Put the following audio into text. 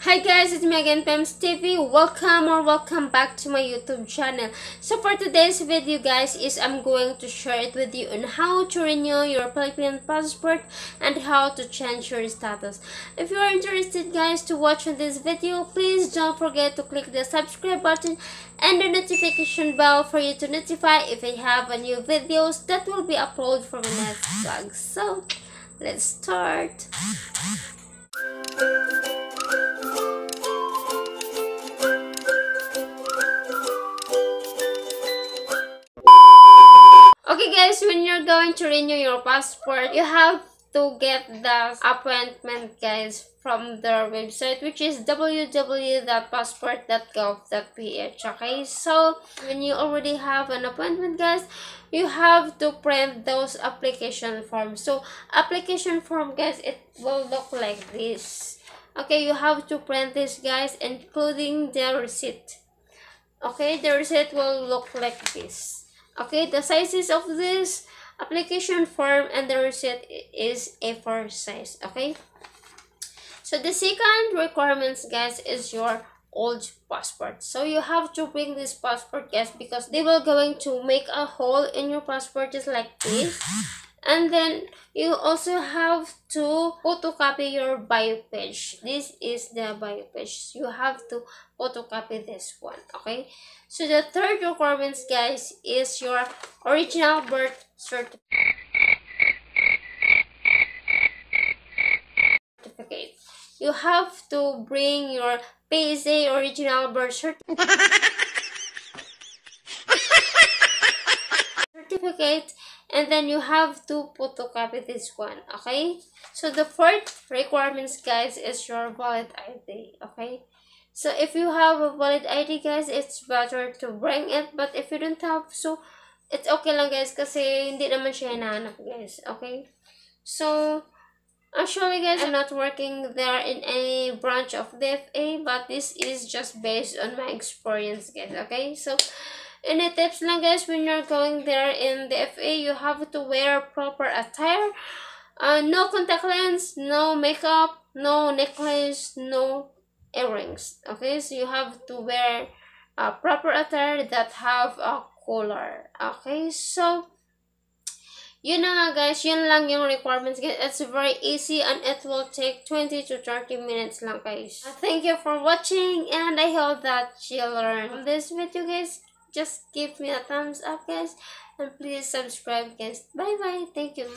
Hi guys, it's me again, Phemz TV. Welcome back to my YouTube channel. So for today's video guys is I'm going to share it with you on how to renew your Philippine passport and how to change your status. If you are interested guys to watch this video, please don't forget to click the subscribe button and the notification bell for you to notify if I have a new videos that will be uploaded for my next vlog. So let's start. Okay guys, when you're going to renew your passport, you have to get the appointment guys from their website, which is www.passport.gov.ph. Okay, so when you already have an appointment guys, you have to print those application forms. So application form guys, it will look like this. Okay, you have to print this guys, including the receipt. Okay, the receipt will look like this. Okay, the sizes of this application form and the receipt is A4 size. Okay, so the second requirements guys is your old passport. So you have to bring this passport guys, because they will going to make a hole in your passport just like this. And then you also have to photocopy your bio page. This is the bio page. You have to photocopy this one. Okay, so the third requirements guys is your original birth certificate. You have to bring your PSA original birth certificate, and then you have to photocopy this one. Okay, so the fourth requirements guys is your valid ID. Okay, so if you have a valid ID guys, it's better to bring it, but if you don't have, so it's okay lang guys, kasi hindi naman siya hinahanap guys. Okay, so actually guys, I'm not working there in any branch of the FA, but this is just based on my experience guys. Okay, so any tips lang guys, when you're going there in the FA, you have to wear proper attire. No contact lens, no makeup, no necklace, no earrings. Okay, so you have to wear a proper attire that have a collar. Okay, so yun na nga guys, yun lang yung requirements guys. It's very easy and it will take 20 to 30 minutes lang guys. Thank you for watching and I hope that you learned from this video guys. Just give me a thumbs up guys and please subscribe guys. Bye bye. Thank you.